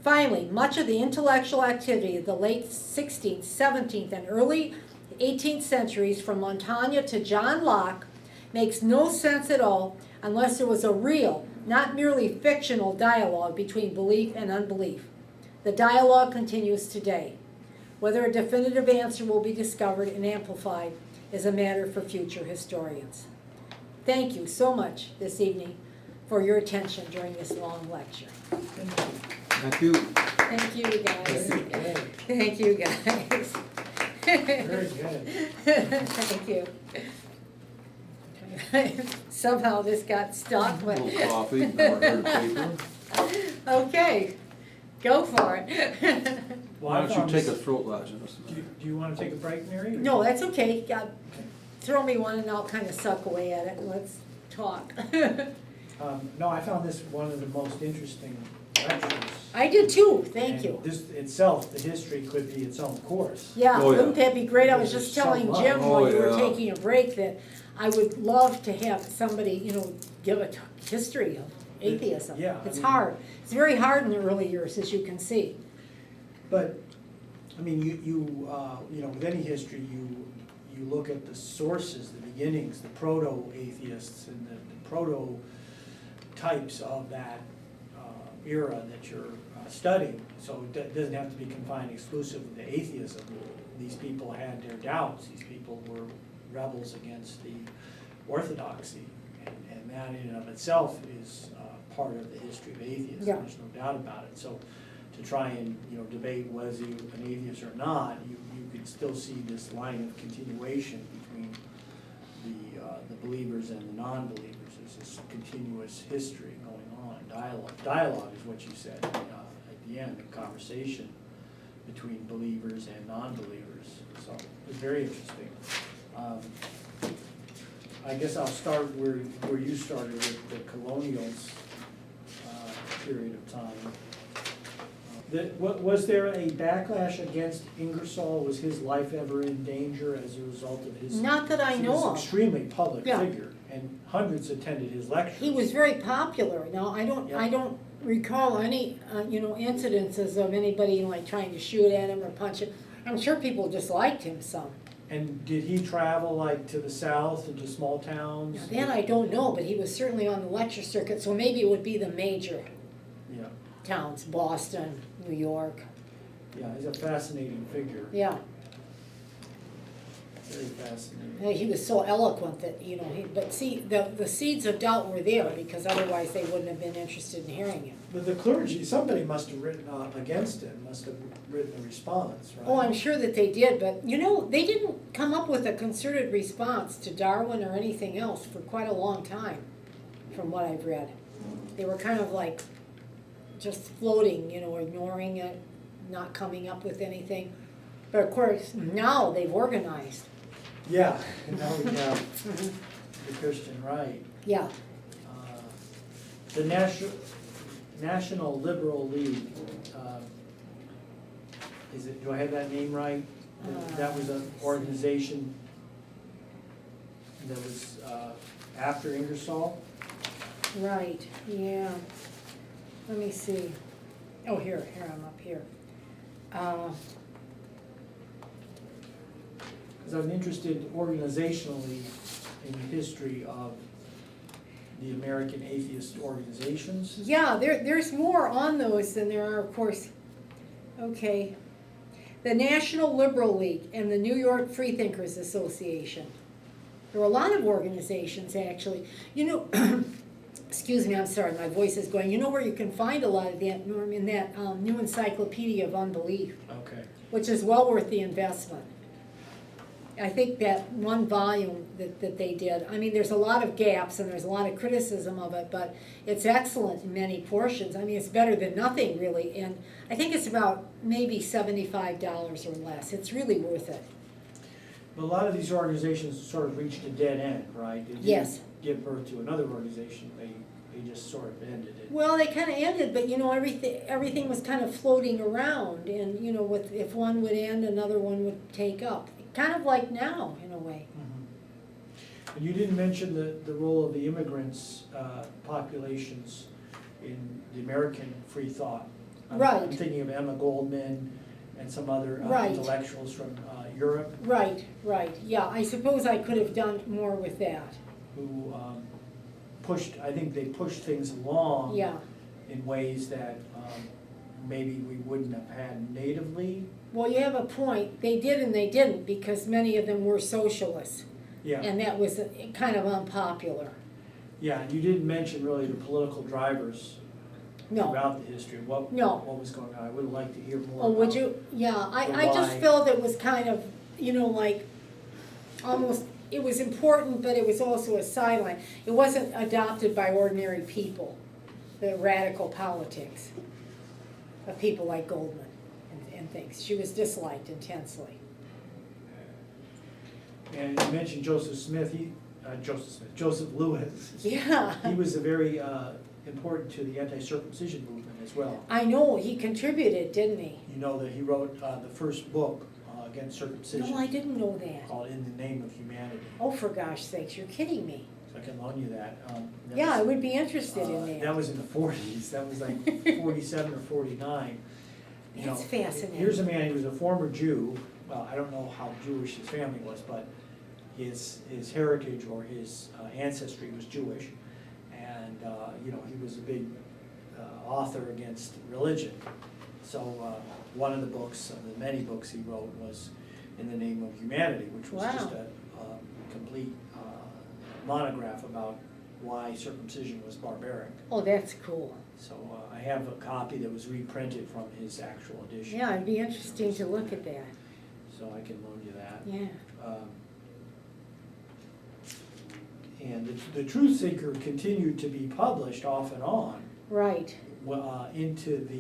Finally, much of the intellectual activity of the late 16th, 17th, and early 18th centuries, from Montaigne to John Locke, makes no sense at all unless there was a real, not merely fictional dialogue between belief and unbelief. The dialogue continues today. Whether a definitive answer will be discovered and amplified is a matter for future historians. Thank you so much this evening for your attention during this long lecture. Thank you. Thank you, guys. Thank you, guys. Very good. Thank you. Somehow this got stuck. A little coffee, or paper. Okay, go for it. Why don't you take a throat lozenge? Do you want to take a break, Mary? or- No, that's okay. Throw me one and I'll kind of suck away at it and let's talk. No, I found this one of the most interesting lectures. I did too, thank And you. This itself, the history could be its own course. Yeah, Oh, yeah. wouldn't that be great? I was There's just so telling much. Jim Oh, while you were yeah. taking a break that I would love to have somebody, give a history of atheism. Yeah, I It's mean- hard. It's very hard in the early years, as you can see. But, I mean, with any history, you look at the sources, the beginnings, the proto-atheists and the proto-types of that era that you're studying. So it doesn't have to be confined exclusively to atheism. These people had their doubts. These people were rebels against the orthodoxy. And that in and of itself is part of the history of atheism. Yeah. There's no doubt about it. So to try and debate was he an atheist or not, you can still see this line of continuation between the believers and the non-believers. There's this continuous history going on, dialogue. Dialogue is what you said at the end, a conversation between believers and non-believers. So it was very interesting. I guess I'll start where you started with the colonials period of time. Was there a backlash against Ingersoll? Was his life ever in danger as a result of his? Not that I He know was an of. extremely public Yeah. figure, and hundreds attended his lectures. He was very popular. Now, I Yeah. don't recall any, incidences of anybody like trying to shoot at him or punch him. I'm sure people disliked him some. And did he travel like to the south and to small towns? Now, that I don't know, but he was certainly on the lecture circuit, so maybe it would be the major Yeah, towns, Boston, New York. yeah, he's a fascinating figure, Yeah, very fascinating. he was so eloquent that, but see, the seeds of doubt were there because otherwise they wouldn't have been interested in hearing him. But the clergy, somebody must have written against him, must have written a response, right? Oh, I'm sure that they did, but they didn't come up with a concerted response to Darwin or anything else for quite a long time, from what I've read. They were kind of like just floating, ignoring it, not coming up with anything. But of course, now they've organized. Yeah, and now we have the Christian right. Yeah, The National Liberal League, do I have that name right? That was an organization that was after Ingersoll? right, yeah. Let me see. Oh, here, I'm up here. Because I'm interested organizationally in the history of the American atheist organizations. Yeah, there's more on those than there are, of course. Okay. The National Liberal League and the New York Freethinkers Association. There were a lot of organizations, actually. Excuse me, I'm sorry, my voice is going. You know where you can find a lot of that, Norm, in that new Encyclopedia of Unbelief, Okay. which is well worth the investment. I think that one volume that they did, there's a lot of gaps and there's a lot of criticism of it, but it's excellent in many portions. It's better than nothing, really, and I think it's about maybe $75 or less. It's really worth it. But a lot of these organizations sort of reached a dead end, right? They didn't Yes. give birth to another organization, they just sort of ended it. Well, they kind of ended, but everything was kind of floating around, and if one would end, another one would take up. Kind of like now, in a way. And you didn't mention the role of the immigrants, populations in the American free thought I'm Right. thinking of Emma Goldman and some other Right. intellectuals from Europe Right, yeah, I suppose I could have done more with that, who I think they pushed things along yeah. in ways that maybe we wouldn't have had natively. Well, you have a point, they did and they didn't, because many of them were socialists, Yeah, and that was kind of unpopular. yeah, and you didn't mention really the political drivers No, throughout the history, what No. was going on. I would like to hear more oh, would about- you? Yeah, the I just why. felt it was kind of, like, almost, it was important, but it was also a sideline. It wasn't adopted by ordinary people, the radical politics of people like Goldman and things. She was disliked intensely. And you mentioned Joseph Lewis. Yeah, He was a very important to the anti-circumcision movement as well. I know, he contributed, didn't he? You know that he wrote the first book against circumcision. No, I didn't know that. Called In the Name of Humanity. Oh, for gosh sakes, you're kidding me. So I can loan you that. Yeah, I would be interested in That that. was in the 40s. That was like 47 or 49. You That's know, fascinating. Here's a man who was a former Jew. Well, I don't know how Jewish his family was, but his heritage or his ancestry was Jewish. And, he was a big author against religion. So one of the books, of the many books he wrote, was In the Name of Humanity, which was just Wow. a complete monograph about why circumcision was barbaric. Oh, that's cool. So I have a copy that was reprinted from his actual edition. Yeah, it'd be interesting to look at that. So I can loan you that. Yeah. And the Truth Seeker continued to be published off and on Right. into the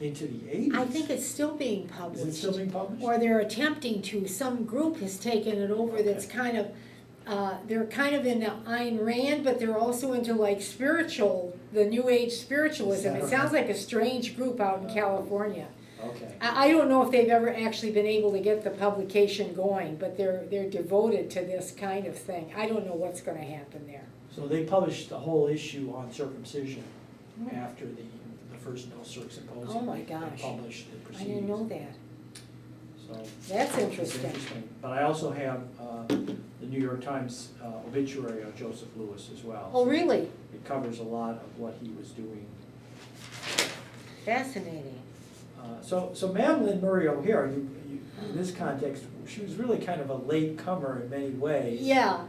80s. I think it's still being published. Is it still being published? Or they're attempting to. Some group has taken it over that's Okay. kind of, they're kind of into Ayn Rand, but they're also into like the New Age spiritualism. It sounds like a strange group out in California. Okay. I don't know if they've ever actually been able to get the publication going, but they're devoted to this kind of thing. I don't know what's gonna happen there. So they published the whole issue on circumcision after the first No Circ Symposium. Oh my They gosh. published the I proceedings. didn't know that. So That's it's interesting. But I also have the New York Times obituary of Joseph Lewis as well. Oh, So really? it covers a lot of what he was doing. Fascinating. So Madeline Murray O'Hare, in this context, she was really kind of a late comer in many ways. Yeah,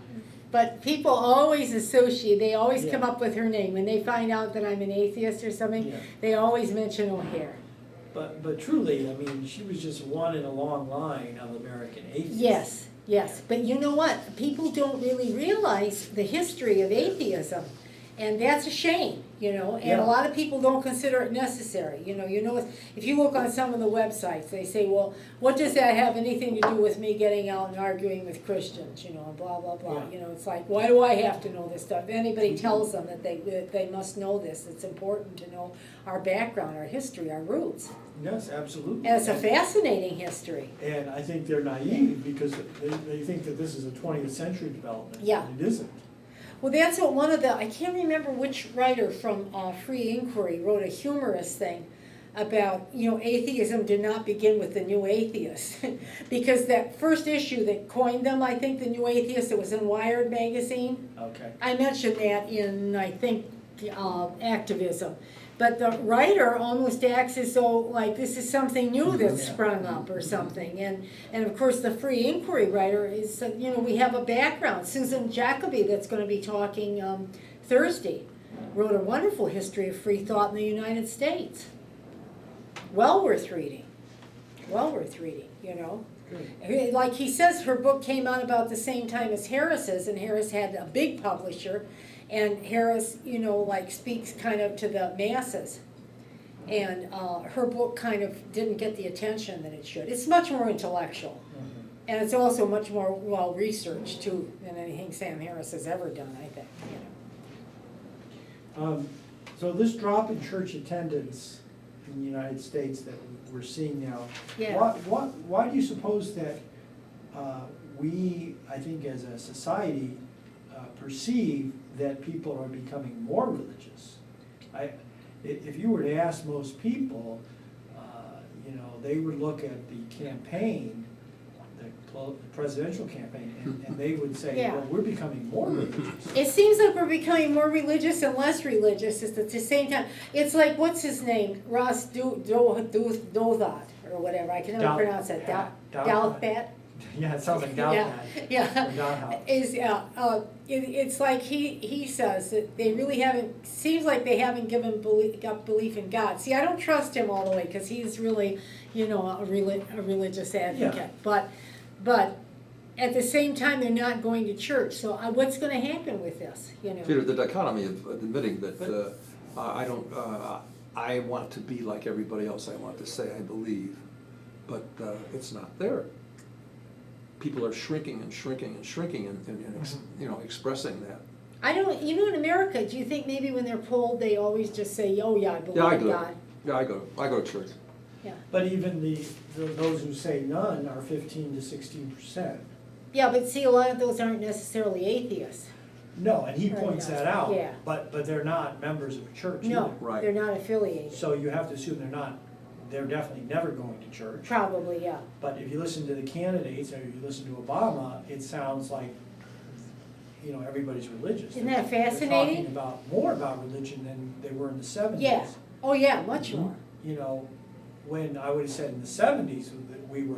but people always associate, they always come Yeah. up with her name. When they find out that I'm an atheist or something, Yeah. they always mention O'Hare. But truly, I mean, she was just one in a long line of American atheists. Yes, but you know what? People don't really realize the history of atheism, and that's a shame, and Yeah. a lot of people don't consider it necessary. If you look on some of the websites, they say, well, what does that have anything to do with me getting out and arguing with Christians, and blah, blah, blah. Yeah. It's like, why do I have to know this stuff? If anybody tells them that they must know this, it's important to know our background, our history, our roots. Yes, absolutely. And it's a fascinating history. And I think they're naive because they think that this is a 20th century development. Yeah. And it isn't. Well, that's what one of I can't remember which writer from Free Inquiry wrote a humorous thing about, atheism did not begin with the New Atheists. Because that first issue that coined them, I think, the New Atheist, it was in Wired magazine. Okay. I mentioned that in, I think, Activism. But the writer almost acts as though, like, this is something new that's Yeah. sprung up or something. And of course, the Free Inquiry writer is, we have a background. Susan Jacoby, that's going to be talking Thursday, wrote a wonderful history of free thought in the United States. Well worth reading. Well worth reading, Good. Like he says, her book came out about the same time as Harris's, and Harris had a big publisher. And Harris, speaks kind of to the masses. And her book kind of didn't get the attention that it should. It's much more intellectual. Mhm. And it's also much more well-researched, too, than anything Sam Harris has ever done, I think. So this drop in church attendance in the United States that we're seeing now, Yeah. why do you suppose that we, I think as a society, perceive that people are becoming more religious? if you were to ask most people, you know, they would look at the campaign, the presidential campaign, and they would say, Yeah. well, we're becoming more religious. It seems like we're becoming more religious and less religious at the same time. It's like, what's his name? Ross Douthat, or whatever, I can never pronounce it. Douthat? Yeah, it sounds like Yeah, Doubthat. yeah. It's like he says that they really haven't, seems like they haven't got belief in God. See, I don't trust him all the way, because he's really, you know, a religious advocate. But at the same time, they're not going to church, so what's gonna happen with this, you know? Peter, the dichotomy of admitting that I want to be like everybody else, I want to say I believe, but it's not there. People are shrinking and shrinking and shrinking and you know, expressing that. I don't, you know, in America, do you think maybe when they're polled, they always just say, oh yeah, I believe Yeah, I in do. God? Yeah, I go to church. Yeah. But even those who say none are 15 to 16%. Yeah, but see, a lot of those aren't necessarily atheists. No, and he Right, points yeah. that out. Yeah. But they're not members of a church No, either. Right. they're not affiliated. So you have to assume they're definitely never going to church. Probably, yeah. But if you listen to the candidates, or you listen to Obama, it sounds like, you know, everybody's religious. Isn't that They're fascinating? talking more about religion than they were in the 70s. Yeah. Oh, yeah, much Mhm. more. You know, when I would have said in the 70s that we were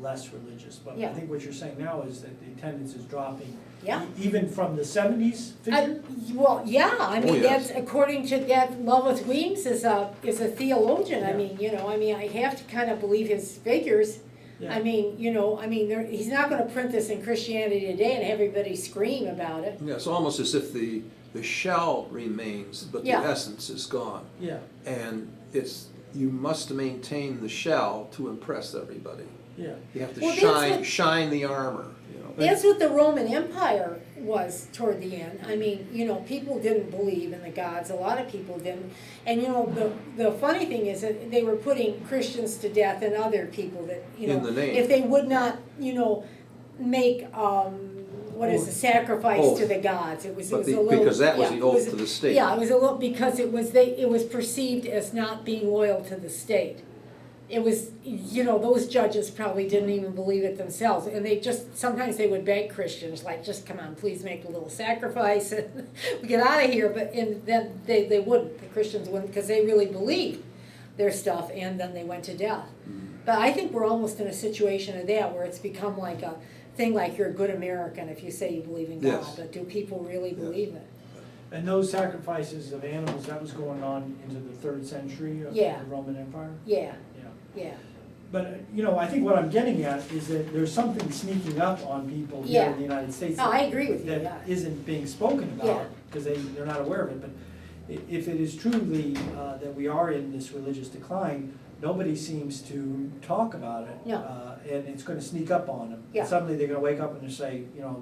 less religious. But I Yeah. think what you're saying now is that the attendance is dropping. Yeah. Even from the 70s figure? Well, yeah, I mean, yes. that's, according to that, Loveth Weems is a theologian. I Yeah. mean, you know, I have to kind of believe his figures. Yeah. I mean, you know, he's not gonna print this in Christianity Today and everybody scream about it. Yeah, it's almost as if the shell remains, but the Yeah. essence is gone. Yeah, And you must maintain the shell to impress everybody. yeah. You have to Well, that's what- shine the armor, you know. That's what the Roman Empire was toward the end. I mean, you know, people didn't believe in the gods, a lot of people didn't. And you know, the funny thing is that they were putting Christians to death and other people that, you know, In the name. if they would not, you know, make, what is the sacrifice to Oath. the gods. It was a But little. because that was yeah, the it was- oath to the state. Yeah, it was a little, because it was perceived as not being loyal to the state. It was, you know, those judges probably didn't even believe it themselves, and sometimes they would beg Christians, like, just come on, please make a little sacrifice and get out of here, and then they wouldn't, the Christians wouldn't, because they really believed their stuff, and then they went to death. But I think we're almost in a situation of that, where it's become like a thing, like you're a good American if you say you believe in God, Yes. but do people really believe it? And those sacrifices of animals, that was going on into the 3rd century of Yeah. the Roman Empire? Yeah, Yeah. yeah. But, you know, I think what I'm getting at is that there's something sneaking up on people here Yeah. in the United States. No, I agree with you, yeah. That isn't being spoken Yeah. about, because they're not aware of it. But if it is truly that we are in this religious decline, nobody seems to talk about it. No. And it's gonna sneak up on them. Yeah. Suddenly they're gonna wake up and just say, you know,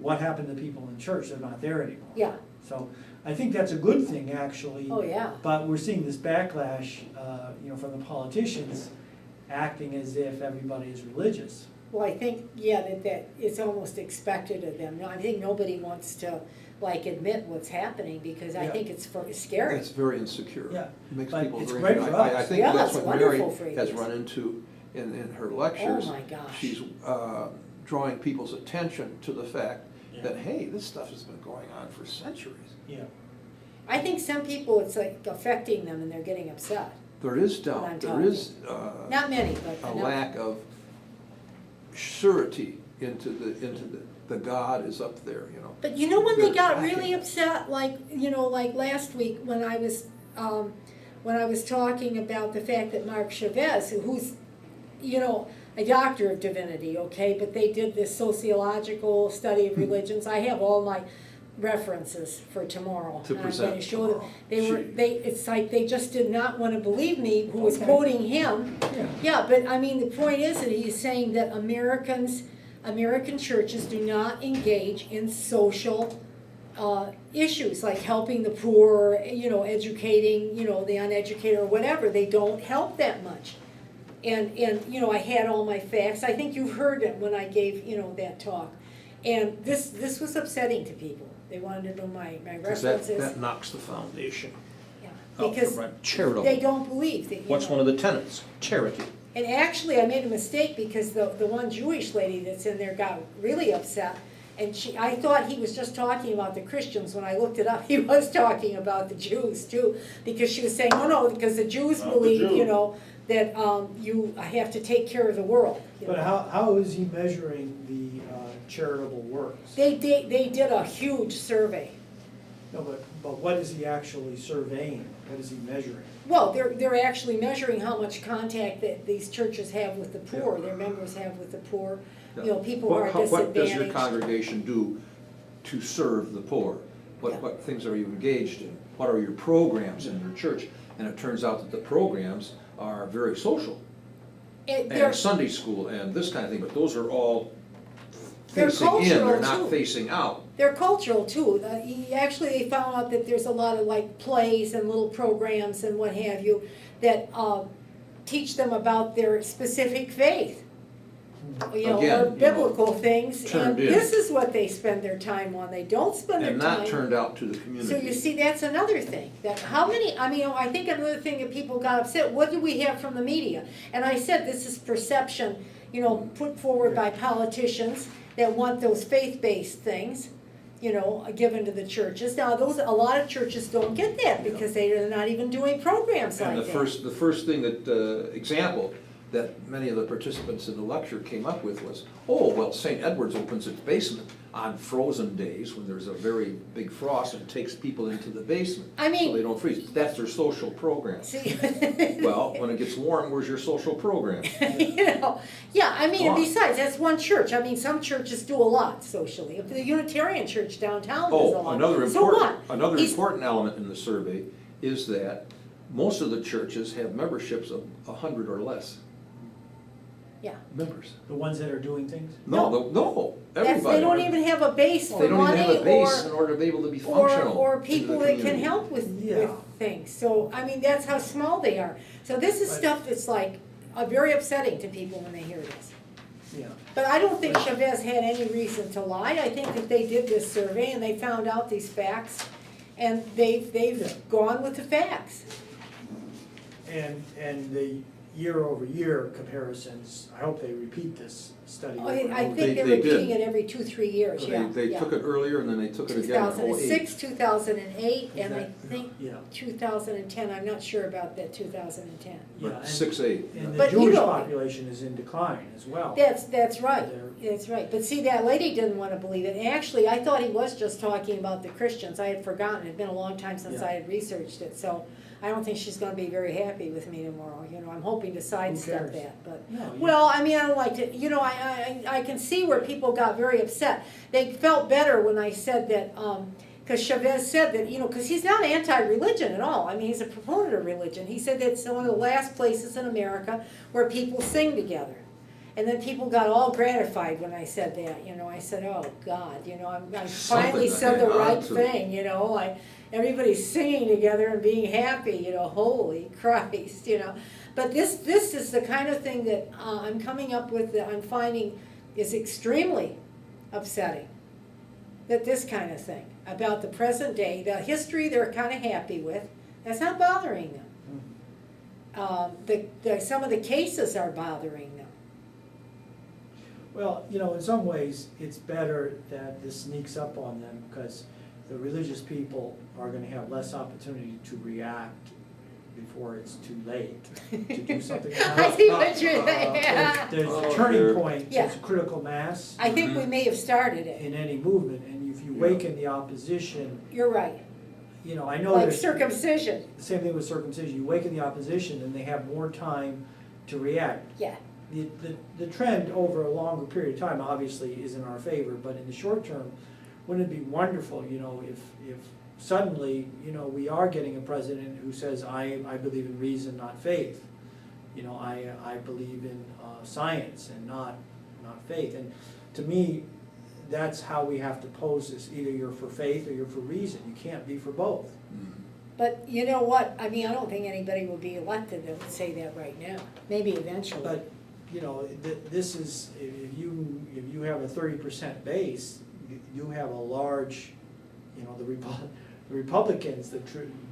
what happened to people in church? They're not there anymore. Yeah. So I think that's a good thing, actually. Oh, yeah. But we're seeing this backlash, you know, from the politicians acting as if everybody is religious. Well, I think, yeah, that it's almost expected of them. No, I think nobody wants to, like, admit what's happening, because I Yeah. think it's scary. It's very insecure. Yeah, It makes but people it's very. great for I us. think Yeah, that's it's what Mary wonderful for has you. run into in her lectures. Oh, my gosh. She's drawing people's attention to the fact Yeah. that, hey, this stuff has been going on for centuries. Yeah. I think some people, it's like affecting them and they're getting upset. There is I'm doubt, there talking. is Not many, but a enough. lack of surety into the God is up there, you know. But you know when they They're got lacking. really upset, like, you know, like last week when I was talking about the fact that Mark Chavez, who's, you know, a doctor of divinity, okay, but they did this sociological study of religions. I have all my references for tomorrow. To and present I'm going to show them. tomorrow. It's like they just did not want to believe me, who was Okay. quoting him. Yeah. Yeah, but I mean, the point is that he's saying that American churches do not engage in social issues, like helping the poor, you know, educating, you know, the uneducated or whatever. They don't help that much. And you know, I had all my facts. I think you've heard it when I gave, you know, that talk. And this was upsetting to people. They wanted to know my Because references. that knocks the foundation Yeah. because right. Charitable. they don't believe that, you What's know. one of the tenets? Charity. And actually, I made a mistake because the one Jewish lady that's in there got really upset. And I thought he was just talking about the Christians. When I looked it up, he was talking about the Jews too. Because she was saying, no, because the Jews Not the believe, Jew. you know, that you have to take care of the world. you But know. how is he measuring the charitable works? They did a huge survey. No, but what is he actually surveying? What is he measuring? Well, they're actually measuring how much contact that these churches have with the poor, their members have with the poor, you know, people who are disadvantaged. What does your congregation do to serve the poor? Yeah. What things are you engaged in? What are your programs in your church? And it turns out that the programs are very social, They're- and Sunday school and this kind of thing, but those are all They're facing in, cultural, they're not too. facing out. They're cultural too. Actually, they found out that there's a lot of like plays and little programs and what have you that teach them about their specific faith. You know, Again, or you know, biblical things, and turned in. this is what they spend their time on. They don't spend their And time. not turned out to the community. So you see, that's another thing, that how many, I mean, I think another thing that people got upset, what do we have from the media? And I said, this is perception, you know, put forward by politicians that want those faith-based things, you know, given to the churches. Now, a lot of churches don't get that because they're not even doing programs like And that. the first thing that, example, that many of the participants in the lecture came up with was, oh, well, St. Edward's opens its basement on frozen days when there's a very big frost and takes people into the basement. I mean- So they don't freeze. That's their social program. See? Well, when it gets warm, where's your social program? You know, yeah, I mean, and Come on. besides, that's one church. I mean, some churches do a lot socially. The Unitarian Church downtown does a Oh, lot. another So what? important He's- element in the survey is that most of the churches have memberships of 100 or less Yeah. members. The ones that are doing things? No, everybody. They don't even have a base They for don't even have money a base in or, order to be able to be functional. or into people the that can community. help with Yeah. things. So, I mean, that's how small they are. So this is But- stuff that's like, very upsetting to people when they hear this. Yeah. But I don't think Chavez had any reason to lie. I think that they did this survey and they found out these facts and they've gone with the facts. And the year-over-year comparisons, I hope they repeat this study. over and I over. think they're They did. repeating it every 2-3 years, yeah. They took it earlier and then they took it again in 2006, 2008, and I Exactly. think Yeah. 2010, I'm not sure about that 2010. Yeah, But and- 6-8. And the But you Jewish know- population is in decline as well. That's right, They're- that's right. But see, that lady didn't want to believe it. And actually, I thought he was just talking about the Christians. I had forgotten. It had been a long time since Yeah. I had researched it, so I don't think she's gonna be very happy with me tomorrow. You know, I'm hoping to sidestep cares? that, but. No, you- Well, I mean, I don't like to, you know, I can see where people got very upset. They felt better when I said that, because Chavez said that, you know, because he's not anti-religion at all. I mean, he's a proponent of religion. He said that's one of the last places in America where people sing together. And then people got all gratified when I said that, you know, I said, oh, God, you know, I finally Something to said the hang on right to. thing, you know, everybody's singing together and being happy, you know, holy Christ, you know. But this is the kind of thing that I'm coming up with that I'm finding is extremely upsetting. That this kind of thing, about the present day, the history they're kind of happy with, that's not bothering them. Some of the cases are bothering them. Well, you know, in some ways, it's better that this sneaks up on them because the religious people are gonna have less opportunity to react before it's too late to do something. I see what you're saying. There's Oh, a turning dear. point, Yeah. there's a critical mass I think we may have started it. in any movement, and if you Yeah. waken the opposition, You're right. you know, I know Like there's. circumcision, The same thing with circumcision, you waken the opposition and they have more time to react. yeah. The trend over a longer period of time obviously is in our favor, but in the short term, wouldn't it be wonderful, you know, if suddenly, you know, we are getting a president who says, I believe in reason, not faith. You know, I believe in science and not faith. And to me, that's how we have to pose this, either you're for faith or you're for reason, you can't be for both. But you know what, I mean, I don't think anybody will be elected that would say that right now, maybe eventually. But, you know, this is, if you have a 30% base, you have a large, you know, The Republicans,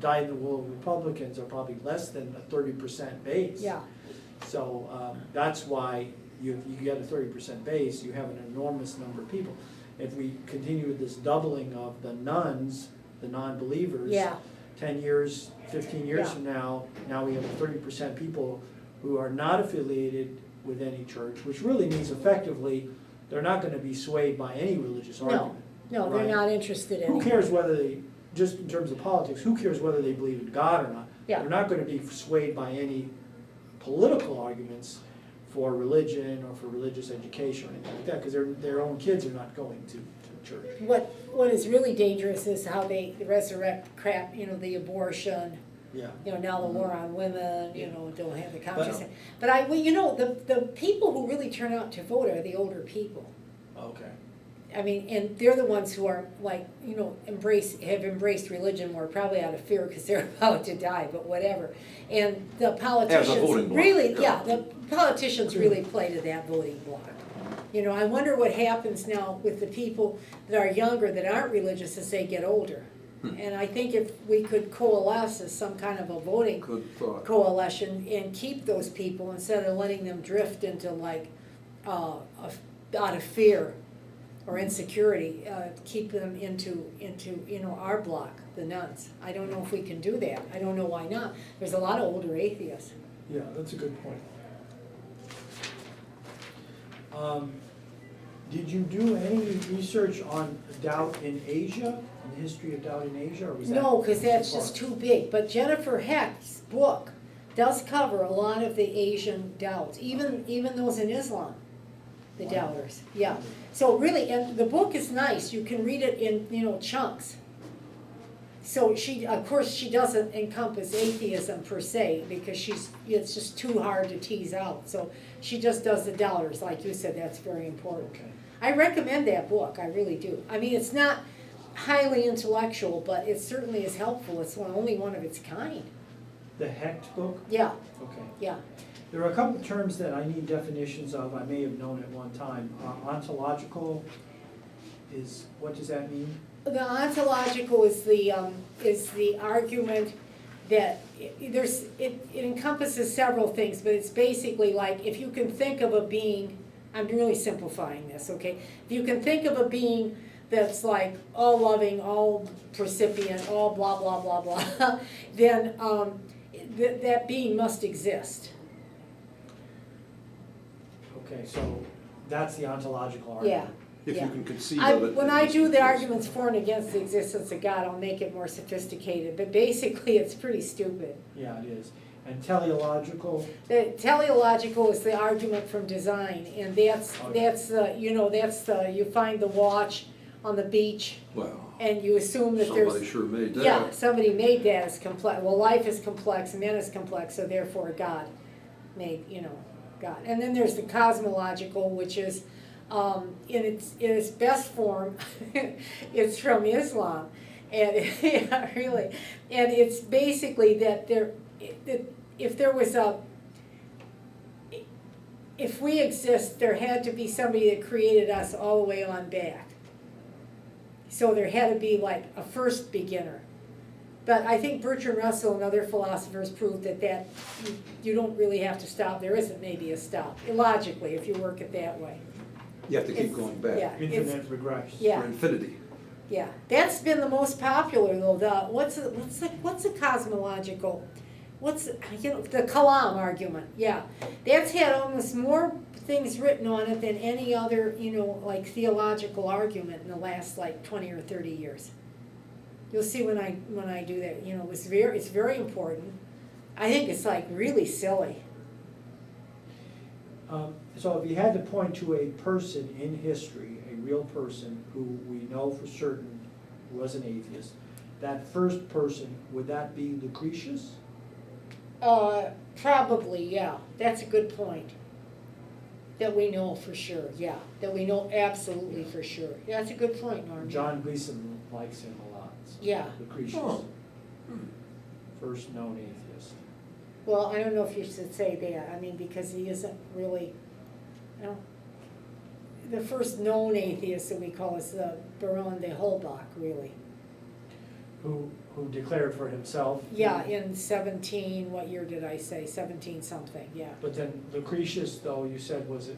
dyed-in-the-wool Republicans are probably less than a 30% base. Yeah, So that's why you get a 30% base, you have an enormous number of people. If we continue with this doubling of the nuns, the non-believers, yeah, 10 years, 15 years Yeah. from now we have 30% people who are not affiliated with any church, which really means effectively, they're not gonna be swayed by any religious argument. no, they're Right. not interested in Who it. cares whether they, just in terms of politics, who cares whether they believe in God or not? Yeah. They're not gonna be swayed by any political arguments for religion or for religious education or anything like that, because their own kids are not going to church. What is really dangerous is how they resurrect crap, the abortion, Yeah. now the war on women, Yeah. don't have the contraception. But the people who really turn out to vote are the older people. Okay. I mean, and they're the ones who are like, have embraced religion more, probably out of fear because they're about to die, but whatever. And the politicians voting bloc, really, yeah. the politicians really play to that voting bloc. I wonder what happens now with the people that are younger, that aren't religious as they get older. And I think if we could coalesce as some kind of a voting Good thought. coalition and keep those people instead of letting them drift into like, out of fear or insecurity, keep them into our block, the nuns. I don't know if we can do that. I don't know why not. There's a lot of older atheists. Yeah, that's a good point. Did you do any research on doubt in Asia, and the history of doubt in Asia, or was that? No, because that's far? just too big. But Jennifer Hecht's book does cover a lot of the Asian doubts, even those in Islam, the Wow. doubters. Yeah. So really, and the book is nice. You can read it in chunks. So of course, she doesn't encompass atheism per se because it's just too hard to tease out. So she just does the doubters, like you said. That's very important. Okay. I recommend that book. I really do. I mean, it's not highly intellectual, but it certainly is helpful. It's only one of its kind. The Hecht book? Yeah, Okay. yeah. There are a couple of terms that I need definitions of, I may have known at one time. Ontological what does that mean? The ontological is the argument that it encompasses several things, but it's basically like if you can think of a being, I'm really simplifying this, okay? If you can think of a being that's like all loving, all precipient, all blah, blah, blah, blah, then that being must exist. Okay, so that's the ontological Yeah. argument. If Yeah. you can conceive of it. When it I must do the exist. arguments for and against the existence of God, I'll make it more sophisticated, but basically it's pretty stupid. Yeah, it is. And teleological, The teleological is the argument from design, and that's you find the watch on the beach, Well, and you assume that there's. somebody sure made that. Yeah, somebody made that as complex. Well, life is complex, man is complex, so therefore God made, God. And then there's the cosmological, which is, in its best form, it's from Islam. And, yeah, really. And it's basically that if we exist, there had to be somebody that created us all the way on back. So there had to be like a first beginner. But I think Bertrand Russell and other philosophers proved that you don't really have to stop. There isn't maybe a stop, logically, if you work it that way. You have to keep It's- going back. yeah. infinite regress. Yeah. For infinity. Yeah, that's been the most popular though. What's the cosmological? The Kalam argument? Yeah, that's had almost more things written on it than any other like theological argument in the last like 20 or 30 years. You'll see when I do that. It's very important. I think it's like really silly. So if you had to point to a person in history, a real person who we know for certain was an atheist, that first person, would that be Lucretius? Probably, yeah. That's a good point. That we know for sure, yeah. That we know absolutely for sure. Yeah, that's a good point, Norm. John Gleason likes him a lot. So Yeah. Lucretius, Oh. first known atheist. Well, I don't know if you should say that. I mean, because he isn't really, the first known atheist that we call is the Baron de Holbach, really. who declared for himself. Yeah, in 17, what year did I say, 17 something, yeah. But then Lucretius, though, you said, was it,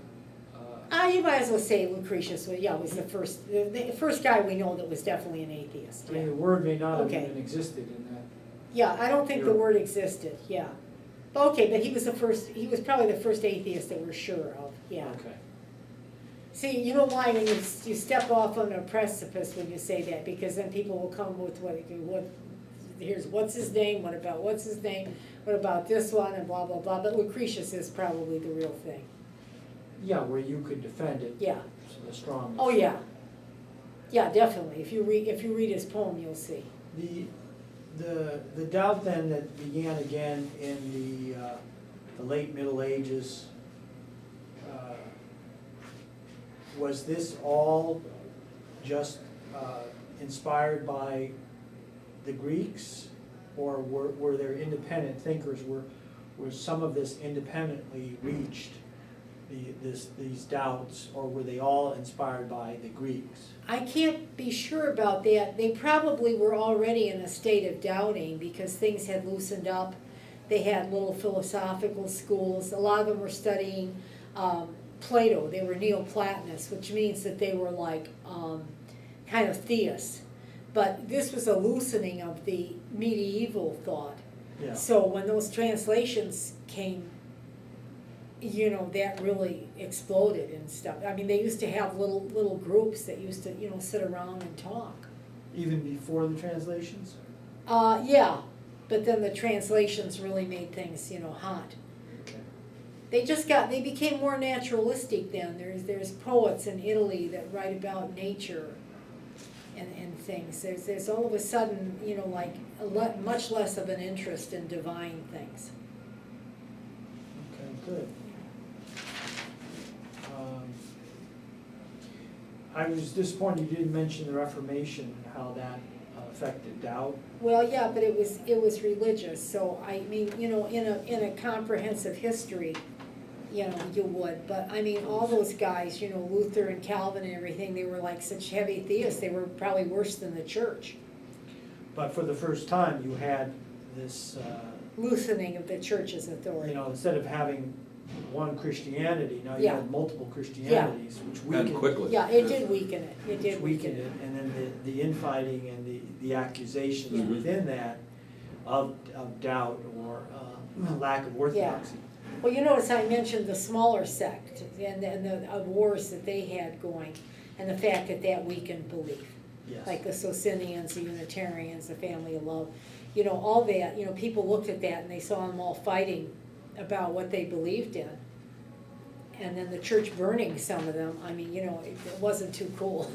You might as well say Lucretius, was the first guy we know that was definitely an atheist, I mean, yeah. the word may not have Okay. even existed in that. Yeah, I don't think the You're- word existed, yeah. Okay, but he was probably the first atheist that we're sure of, yeah. Okay. See, you know why, when you step off on a precipice when you say that, because then people will come with here's what's his name, what about what's his name, what about this one, and blah, blah, blah, but Lucretius is probably the real thing, Yeah, where you could defend it. yeah. The strongest. Oh, yeah. Yeah, definitely, if you read his poem, you'll see. The doubt then that began again in the late Middle Ages, was this all just inspired by the Greeks, or were there independent thinkers? Were some of this independently reached, these doubts, or were they all inspired by the Greeks? I can't be sure about that. They probably were already in a state of doubting because things had loosened up. They had little philosophical schools. A lot of them were studying Plato. They were Neoplatonists, which means that they were like kind of theists. But this was a loosening of the medieval thought. Yeah. So when those translations came, that really exploded and stuff. I mean, they used to have little groups that used to, sit around and talk. Even before the translations? Yeah, but then the translations really made things, hot. Okay. They became more naturalistic then. There's poets in Italy that write about nature and things. There's all of a sudden, like much less of an interest in divine things. Okay, good. I was disappointed you didn't mention the Reformation and how that affected doubt. Well, yeah, but it was religious, so I mean, in a comprehensive history, you would, but I mean, all those guys, Luther and Calvin and everything, they were like such heavy theists, they were probably worse than the church. But for the first time, you had this, Loosening of the church's authority. instead of having one Christianity, now you Yeah. had multiple Christianities, which weakened. And quickly. Yeah, it did weaken it, it Which did weaken weakened it. it, and then the infighting and the accusations Yeah. within that of doubt or lack of orthodoxy. Well, you notice I mentioned the smaller sect and the wars that they had going, and the fact that weakened belief. Yes. Like the Socinians, the Unitarians, the Family of Love, all that, people looked at that and they saw them all fighting about what they believed in. And then the church burning some of them, I mean, it wasn't too cool.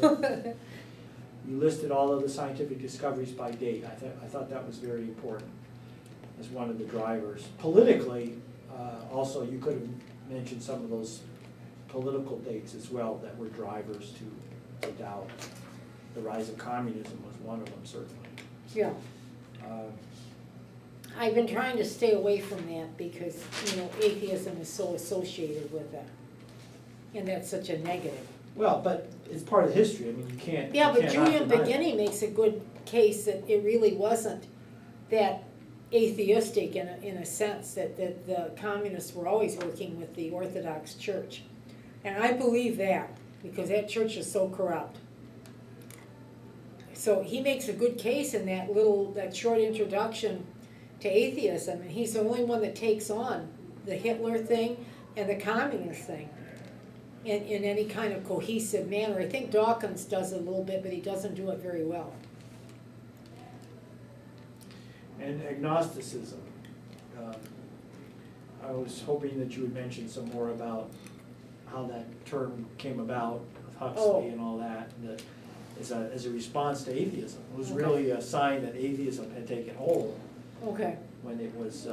You listed all of the scientific discoveries by date. I thought that was very important as one of the drivers. Politically, also, you could have mentioned some of those political dates as well that were drivers to doubt. The rise of communism was one of them, certainly. Yeah, Uh, I've been trying to stay away from that because, atheism is so associated with that. And that's such a negative. Well, but it's part of history. I mean, you can't. Yeah, you but can't Julian deny it. Beginning makes a good case that it really wasn't that atheistic in a sense, that the communists were always working with the Orthodox Church. And I believe that, because that church is so corrupt. So he makes a good case in that short introduction to atheism, and he's the only one that takes on the Hitler thing and the communist thing in any kind of cohesive manner. I think Dawkins does it a little bit, but he doesn't do it very well. And agnosticism. I was hoping that you would mention some more about how that term came about with Huxley Oh. and all that, that as a response to atheism. It was Okay. really a sign that atheism had taken hold Okay. when it was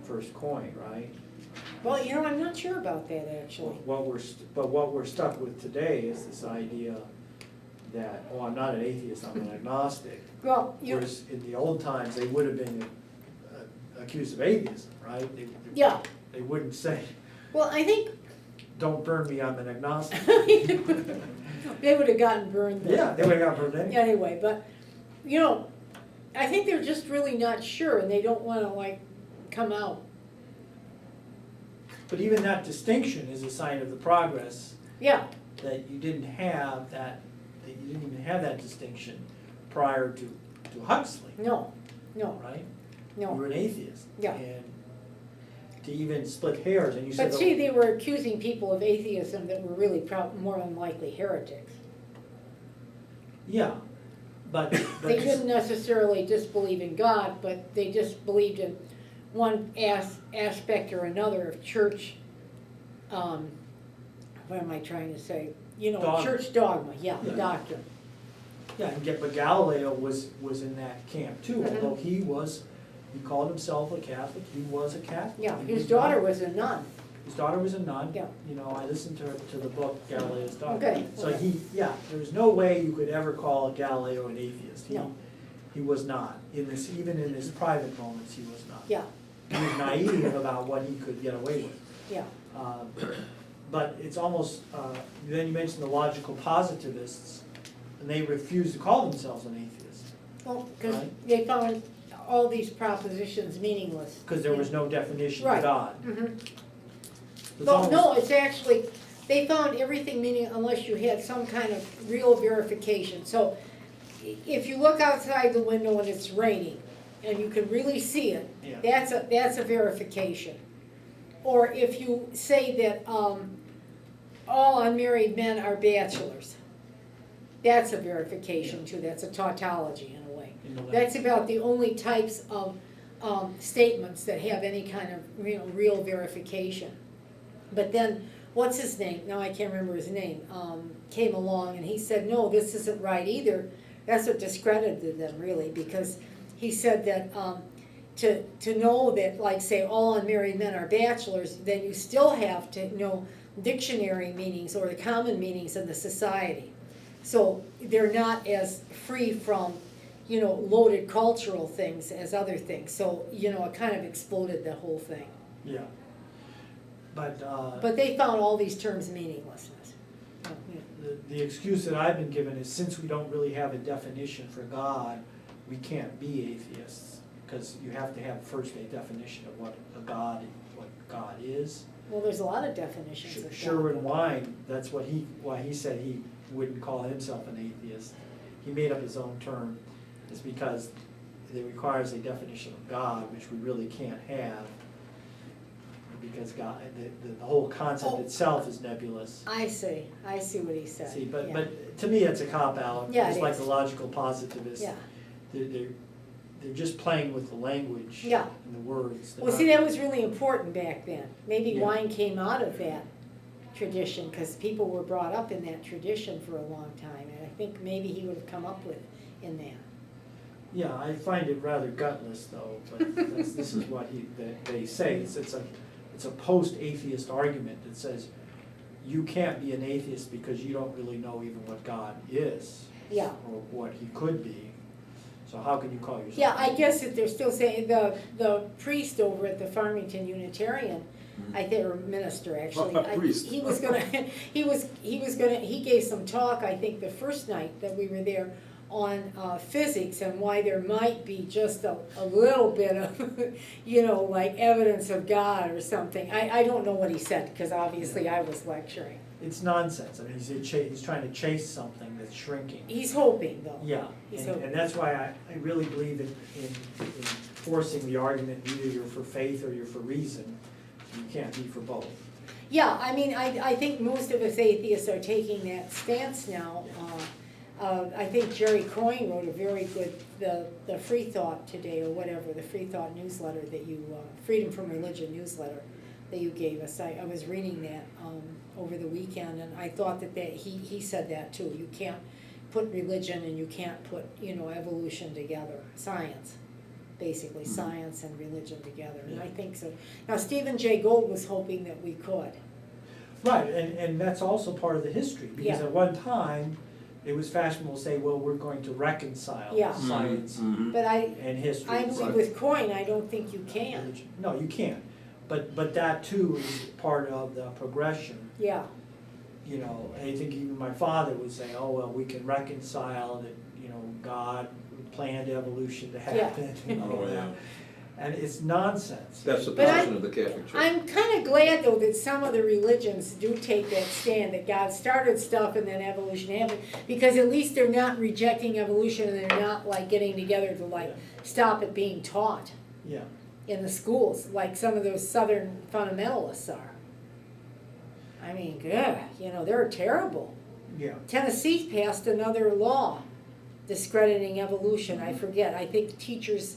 first coined, right? Well, I'm not sure about that, actually. What we're stuck with today is this idea that, oh, I'm not an atheist, I'm an agnostic. Well, Whereas in the old times, they would have been accused of atheism, right? yeah. They wouldn't say, Well, I think don't burn me, I'm an agnostic. they would have gotten burned then. Yeah, they would have got burned anyway. Anyway, but, I think they're just really not sure and they don't wanna like come out. But even that distinction is a sign of the progress, Yeah, that you didn't have that you didn't even have that distinction prior to Huxley, no, right? You no. were an atheist. Yeah. And to even split hairs, and you said. But see, they were accusing people of atheism that were really more than likely heretics. Yeah, but. They didn't necessarily disbelieve in God, but they just believed in one aspect or another of church, what am I trying to say? You know, Dogma. church dogma, Yeah. doctrine. Yeah, but Galileo was in that camp too, Mhm. although he called himself a Catholic, he was a Catholic. Yeah, He his was daughter not- was a nun. His daughter was a nun. Yeah. You know, I listened to the book Galileo's Daughter. Okay, So okay. there's no way you could ever call Galileo an atheist. No. He was not, even in his private moments, he was not. Yeah, He was naive about what he could get away with. yeah, But it's almost, then you mentioned the logical positivists, and they refuse to call themselves an atheist, well, because Right. they found all these propositions meaningless. because there was no definition Right. of God. Mhm. It's No, almost- no, it's actually, they found everything meaning unless you had some kind of real verification. So if you look outside the window and it's raining, and you can really see it, Yeah. that's a verification. Or if you say that all unmarried men are bachelors, that's a verification too, that's a tautology in a way. You know, That's about the only types of statements that have any kind of real verification. But then, what's his name, now I can't remember his name, came along and he said, no, this isn't right either. That's what discredited them really, because he said that to know that, like say, all unmarried men are bachelors, then you still have to know dictionary meanings or the common meanings of the society. So they're not as free from, loaded cultural things as other things. So, it kind of exploded the whole thing. Yeah. But they found all these terms meaninglessness. The excuse that I've been given is since we don't really have a definition for God, we can't be atheists, because you have to have first a definition of what God is. Well, there's a lot of definitions of God. Sherwin Wine, that's why he said he wouldn't call himself an atheist. He made up his own term. It's because it requires a definition of God, which we really can't have, because God, the whole concept itself is nebulous. I see what he said. See, Yeah. but to me, it's a cop-out. Yeah, It's it like is. the logical positivists. Yeah. They're just playing with the language Yeah. and the words. They're Well, see, not- that was really important back then. Maybe Yeah. wine came out of that tradition, because people were brought up in that tradition for a long time, and I think maybe he would have come up with in that. Yeah, I find it rather gutless though, but this is what they say. It's a post-atheist argument that says you can't be an atheist because you don't really know even what God is. Yeah. Or what he could be. So how can you call yourself? Yeah, I guess that they're still saying, the priest over at the Farmington Unitarian, I think, or minister actually. Priest. He was gonna, he gave some talk, I think, the first night that we were there on physics and why there might be just a little bit of, like evidence of God or something. I don't know what he said, because obviously I was lecturing. It's nonsense. I mean, he's trying to chase something that's shrinking. He's hoping, though. Yeah, He's and hoping. that's why I really believe in forcing the argument, either you're for faith or you're for reason. You can't be for both. Yeah, I mean, I think most of us atheists are taking that stance now. I think Jerry Coyne wrote a very good, the Free Thought today, or whatever, the Free Thought newsletter that you, Freedom from Religion newsletter that you gave us. I was reading that over the weekend, and I thought that he said that too. You can't put religion and you can't put, evolution together, science. Basically, science and religion together, and I think so. Now, Stephen Jay Gould was hoping that we could. Right, and that's also part of the history, because Yeah. at one time, it was fashionable to say, well, we're going to reconcile Yeah. science But and history. I believe with Coyne, I don't think you can. Religion. No, you can't. But that too is part of the progression. Yeah, I think even my father would say, oh, well, we can reconcile that, God planned evolution to Yeah. happen and all Oh, that. yeah. And it's nonsense. That's the But position of the Catholic Church. I'm kind of glad though that some of the religions do take that stand, that God started stuff and then evolution happened, because at least they're not rejecting evolution and they're not like getting together to like stop it being taught Yeah, in the schools, like some of those Southern fundamentalists are. I mean, good, they're terrible. yeah. Tennessee passed another law discrediting evolution, I forget, I think teachers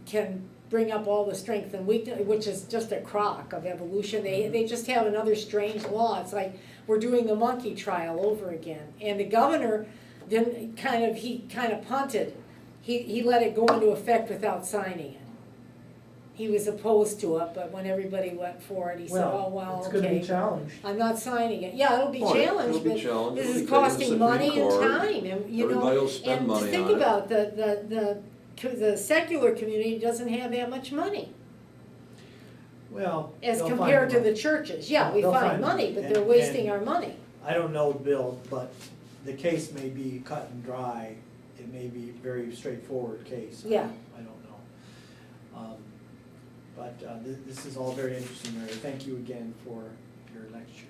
can bring up all the strength and weakness, which is just a crock of evolution. They just have another strange law. It's like we're doing the monkey trial over again. And the governor he kind of punted. He let it go into effect without signing it. He was opposed to it, but when everybody went for it, he said, oh, well, It's gonna be okay. challenged. I'm not signing it. Yeah, it'll be Oh, yeah, challenged, it'll be but challenged. this It'll is be taken to costing Supreme money and Court. time, and Everybody will spend money and to think on it. about the secular community doesn't have that much money Well. as they'll find compared to money. the churches. Yeah, we They'll find find money, money, but and- they're wasting and- our money. I don't know, Bill, but the case may be cut and dry. It may be a very straightforward case. Yeah. I don't know. But this is all very interesting, Mary. Thank you again for your lecture.